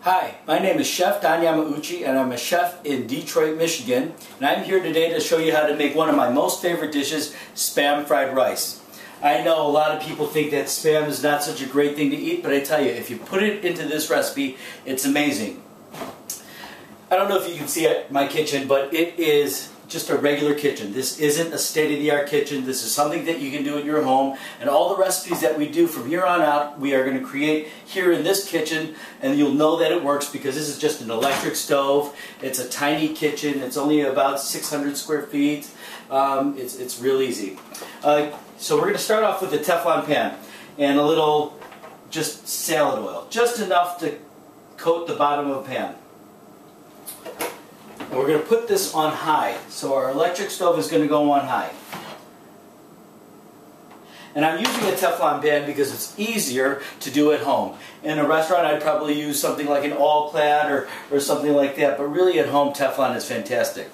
Hi, my name is Chef Don Yamauchi and I'm a chef in Detroit, Michigan, and I'm here today to show you how to make one of my most favorite dishes, Spam fried rice. I know a lot of people think that Spam is not such a great thing to eat, but I tell you, if you put it into this recipe, it's amazing. I don't know if you can see my kitchen, but it is just a regular kitchen. This isn't a state-of-the-art kitchen. This is something that you can do in your home, and all the recipes that we do from here on out we are going to create here in this kitchen, and you'll know that it works because this is just an electric stove. It's a tiny kitchen. It's only about 600 square feet. It's real easy. So we're going to start off with a Teflon pan and a little just salad oil, just enough to coat the bottom of a pan. And we're going to put this on high. So our electric stove is going to go on high. And I'm using a Teflon pan because it's easier to do at home. In a restaurant I'd probably use something like an all-clad or something like that, but really at home Teflon is fantastic.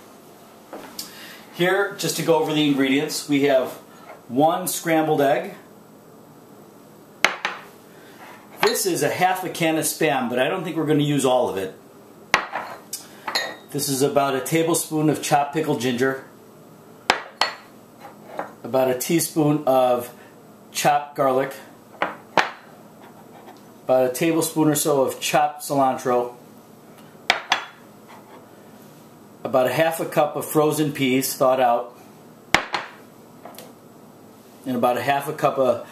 Here, just to go over the ingredients, we have 1 scrambled egg. This is a half a can of Spam, but I don't think we're going to use all of it. This is about a tablespoon of chopped pickled ginger, about a teaspoon of chopped garlic, about a tablespoon or so of chopped cilantro, about a half a cup of frozen peas thawed out, and about a half a cup of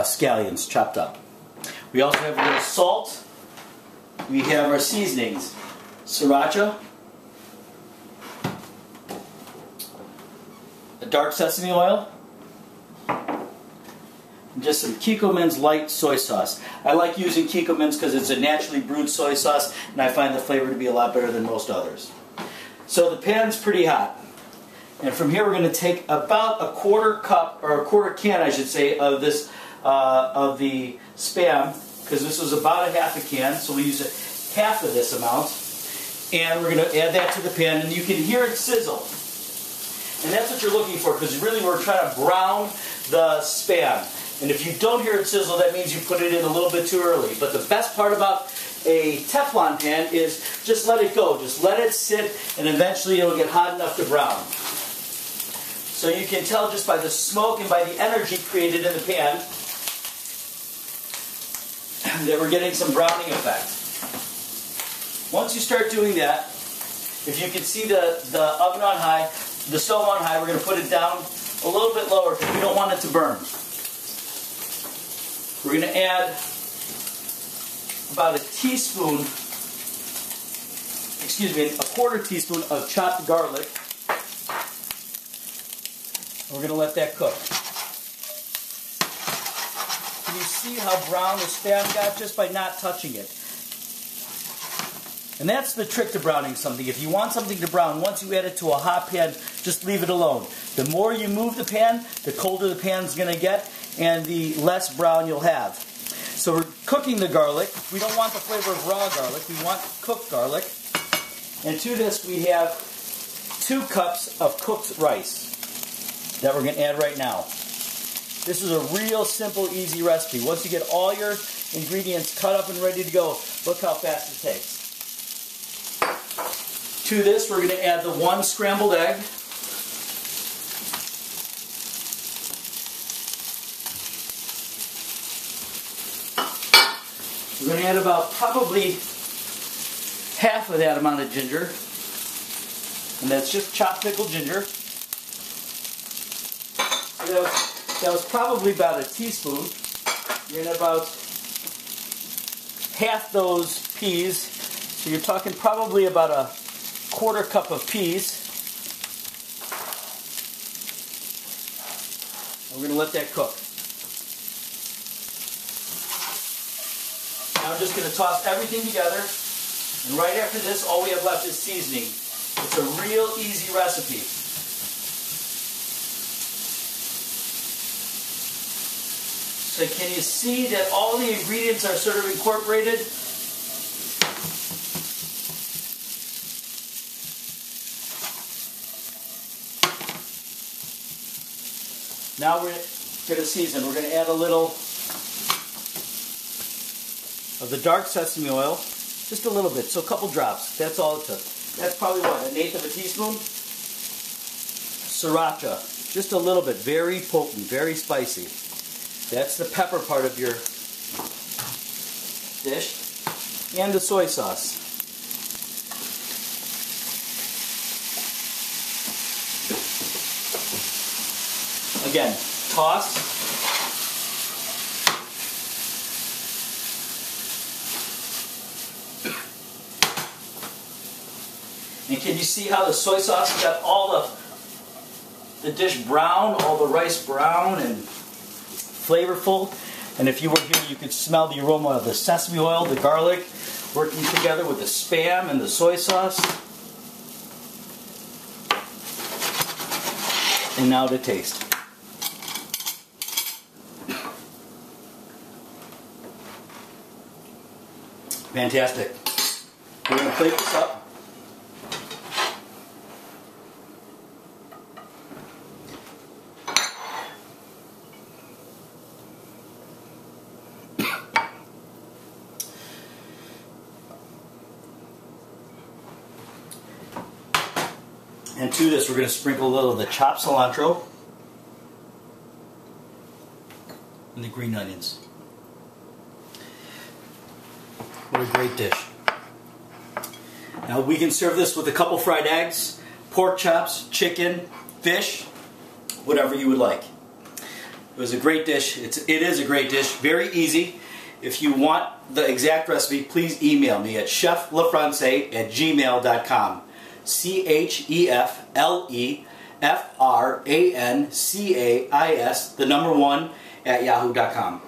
scallions chopped up. We also have a little salt. We have our seasonings, sriracha, a dark sesame oil, and just some Kikkoman's light soy sauce. I like using Kikkoman's because it's a naturally brewed soy sauce, and I find the flavor to be a lot better than most others. So the pan's pretty hot. And from here we're going to take about a quarter cup, or a quarter can I should say, of this of the Spam, because this was about a half a can, so we'll use half of this amount. And we're going to add that to the pan, and you can hear it sizzle. And that's what you're looking for, because really we're trying to brown the Spam. And if you don't hear it sizzle, that means you put it in a little bit too early. But the best part about a Teflon pan is just let it go. Just let it sit, and eventually it'll get hot enough to brown. So you can tell just by the smoke and by the energy created in the pan that we're getting some browning effect. Once you start doing that, if you can see the oven on high, the stove on high, we're going to put it down a little bit lower because we don't want it to burn. We're going to add about a quarter teaspoon of chopped garlic. We're going to let that cook. Can you see how brown the Spam got just by not touching it? And that's the trick to browning something. If you want something to brown, once you add it to a hot pan, just leave it alone. The more you move the pan, the colder the pan's going to get, and the less brown you'll have. So we're cooking the garlic. We don't want the flavor of raw garlic. We want cooked garlic. And to this we have 2 cups of cooked rice that we're going to add right now. This is a real simple, easy recipe. Once you get all your ingredients cut up and ready to go, look how fast it takes. To this, we're going to add the 1 scrambled egg. We're going to add about probably half of that amount of ginger. And that's just chopped pickled ginger. So that was probably about a teaspoon. You're going to about half those peas. So you're talking probably about a quarter cup of peas. And we're going to let that cook. Now I'm just going to toss everything together. And right after this, all we have left is seasoning. It's a real easy recipe. So can you see that all the ingredients are sort of incorporated? Now we're going to season. We're going to add a little of the dark sesame oil, Just a little bit, so a couple drops. That's all it took. That's probably what, 1/8 of a teaspoon? Sriracha. Just a little bit. Very potent, very spicy. That's the pepper part of your dish. And the soy sauce. Again, toss. And can you see how the soy sauce has got all the dish brown, all the rice brown and flavorful? And if you were here, you could smell the aroma of the sesame oil, the garlic, working together with the Spam and the soy sauce. And now to taste. Fantastic. We're going to plate this up. And to this, we're going to sprinkle a little of the chopped cilantro and the green onions. What a great dish. Now we can serve this with a couple fried eggs, pork chops, chicken, fish, whatever you would like. It was a great dish. It is a great dish. Very easy. If you want the exact recipe, please email me at cheflefrancais@gmail.com. CHEFLEFRANCAIS, the number 1 @yahoo.com.